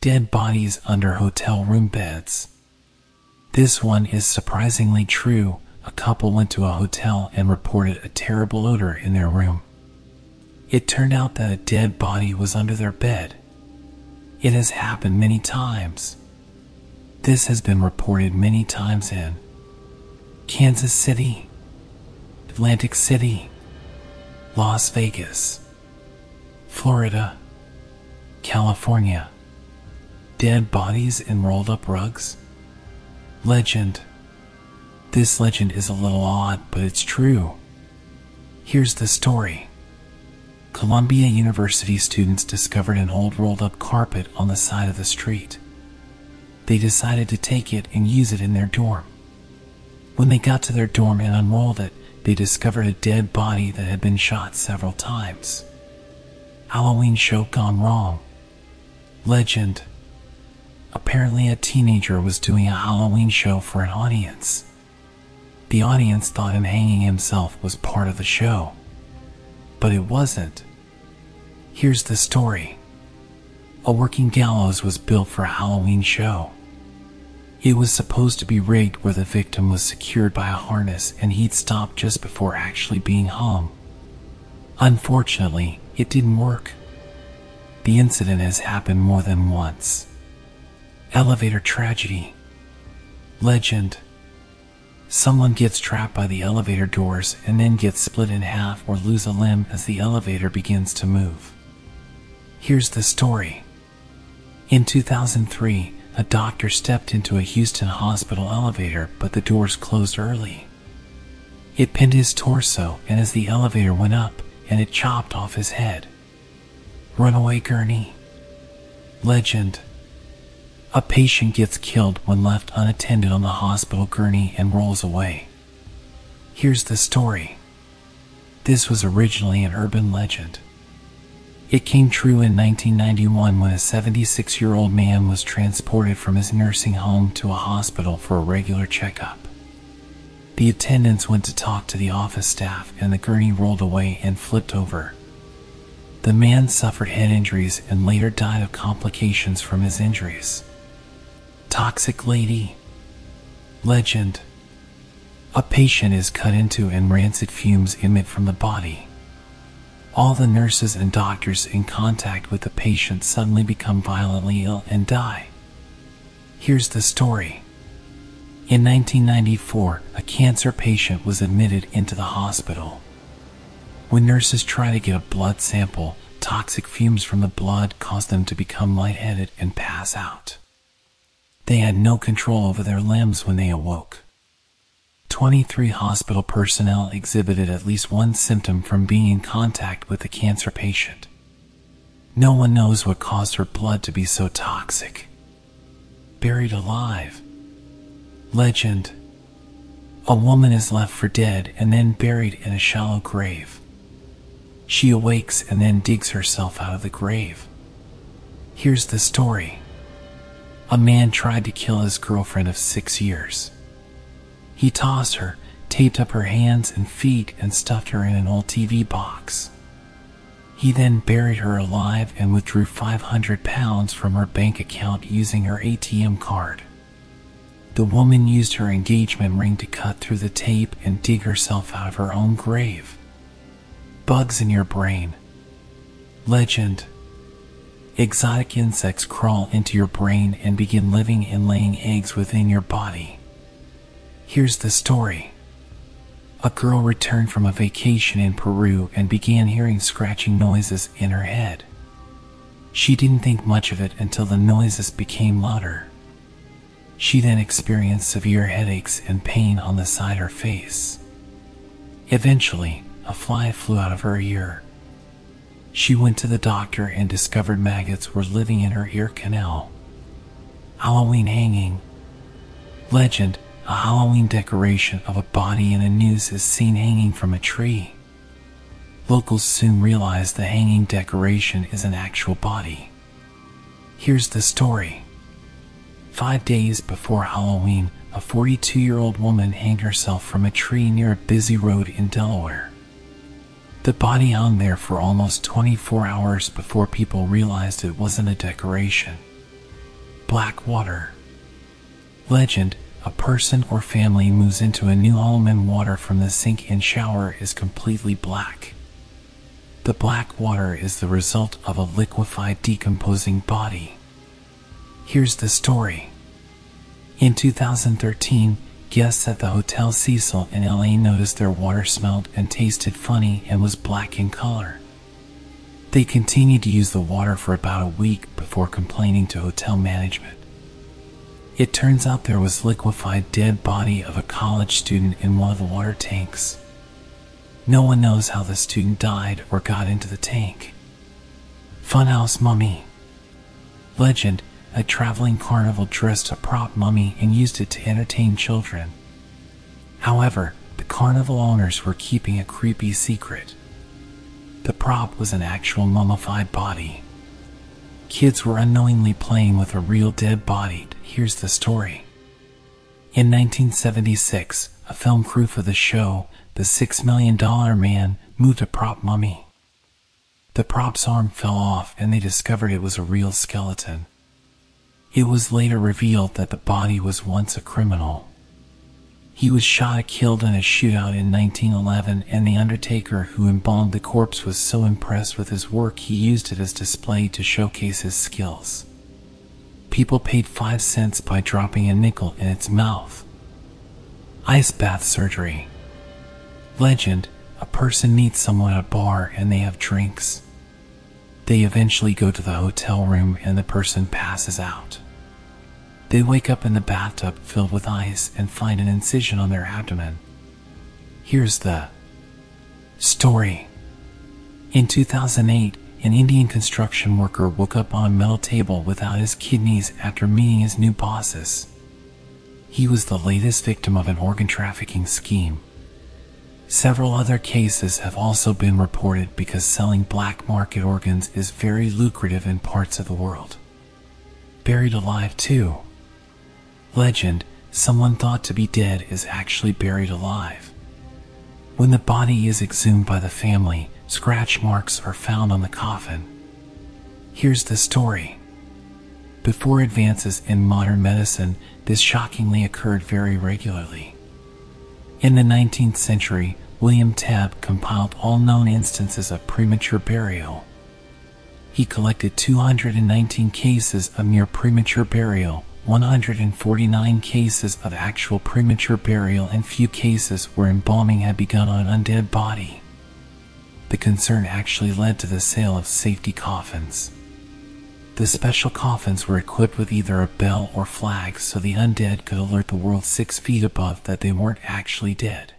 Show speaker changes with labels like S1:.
S1: dead bodies under hotel room beds. This one is surprisingly true. A couple went to a hotel and reported a terrible odor in their room. It turned out that a dead body was under their bed. It has happened many times. This has been reported many times in Kansas City, Atlantic City, Las Vegas, Florida, California. Dead bodies in rolled up rugs? Legend. This legend is a little odd, but it's true. Here's the story. Columbia University students discovered an old rolled up carpet on the side of the street. They decided to take it and use it in their dorm. When they got to their dorm and unrolled it, they discovered a dead body that had been shot several times. Halloween show gone wrong. Legend. Apparently a teenager was doing a Halloween show for an audience. The audience thought him hanging himself was part of the show. But it wasn't. Here's the story. A working gallows was built for a Halloween show. It was supposed to be rigged where the victim was secured by a harness and he'd stop just before actually being hung. Unfortunately, it didn't work. The incident has happened more than once. Elevator tragedy. Legend. Someone gets trapped by the elevator doors and then gets split in half or lose a limb as the elevator begins to move. Here's the story. In 2003, a doctor stepped into a Houston hospital elevator, but the doors closed early. It pinned his torso, and as the elevator went up, and it chopped off his head. Runaway gurney. Legend. A patient gets killed when left unattended on the hospital gurney and rolls away. Here's the story. This was originally an urban legend. It came true in 1991 when a 76-year-old man was transported from his nursing home to a hospital for a regular checkup. The attendants went to talk to the office staff and the gurney rolled away and flipped over. The man suffered head injuries and later died of complications from his injuries. Toxic lady. Legend. A patient is cut into and rancid fumes emit from the body. All the nurses and doctors in contact with the patient suddenly become violently ill and die. Here's the story. In 1994, a cancer patient was admitted into the hospital. When nurses tried to get a blood sample, toxic fumes from the blood caused them to become lightheaded and pass out. They had no control over their limbs when they awoke. 23 hospital personnel exhibited at least one symptom from being in contact with the cancer patient. No one knows what caused her blood to be so toxic. Buried alive. Legend. A woman is left for dead and then buried in a shallow grave. She awakes and then digs herself out of the grave. Here's the story. A man tried to kill his girlfriend of 6 years. He tossed her, taped up her hands and feet, and stuffed her in an old TV box. He then buried her alive and withdrew £500 from her bank account using her ATM card. The woman used her engagement ring to cut through the tape and dig herself out of her own grave. Bugs in your brain. Legend. Exotic insects crawl into your brain and begin living and laying eggs within your body. Here's the story. A girl returned from a vacation in Peru and began hearing scratching noises in her head. She didn't think much of it until the noises became louder. She then experienced severe headaches and pain on the side of her face. Eventually, a fly flew out of her ear. She went to the doctor and discovered maggots were living in her ear canal. Halloween hanging. Legend. A Halloween decoration of a body in a noose is seen hanging from a tree. Locals soon realized the hanging decoration is an actual body. Here's the story. 5 days before Halloween, a 42-year-old woman hanged herself from a tree near a busy road in Delaware. The body hung there for almost 24 hours before people realized it wasn't a decoration. Black water. Legend: a person or family moves into a new home and water from the sink and shower is completely black. The black water is the result of a liquefied, decomposing body. Here's the story. In 2013, guests at the Hotel Cecil in LA noticed their water smelled and tasted funny and was black in color. They continued to use the water for about a week before complaining to hotel management. It turns out there was liquefied dead body of a college student in one of the water tanks. No one knows how the student died or got into the tank. Funhouse mummy. Legend: a traveling carnival dressed a prop mummy and used it to entertain children. However, the carnival owners were keeping a creepy secret. The prop was an actual mummified body. Kids were unknowingly playing with a real dead body. Here's the story. In 1976, a film crew for the show, The $6 Million Man, moved a prop mummy. The prop's arm fell off and they discovered it was a real skeleton. It was later revealed that the body was once a criminal. He was shot and killed in a shootout in 1911, and the undertaker who embalmed the corpse was so impressed with his work he used it as display to showcase his skills. People paid 5 cents by dropping a nickel in its mouth. Ice bath surgery. Legend: a person meets someone at a bar and they have drinks. They eventually go to the hotel room and the person passes out. They wake up in the bathtub filled with ice and find an incision on their abdomen. Here's the story. In 2008, an Indian construction worker woke up on a metal table without his kidneys after meeting his new bosses. He was the latest victim of an organ trafficking scheme. Several other cases have also been reported because selling black market organs is very lucrative in parts of the world. Buried alive too. Legend: someone thought to be dead is actually buried alive. When the body is exhumed by the family, scratch marks are found on the coffin. Here's the story. Before advances in modern medicine, this shockingly occurred very regularly. In the 19th century, William Tebb compiled all known instances of premature burial. He collected 219 cases of near premature burial, 149 cases of actual premature burial, and few cases where embalming had begun on an undead body. The concern actually led to the sale of safety coffins. The special coffins were equipped with either a bell or flag so the undead could alert the world 6 feet above that they weren't actually dead.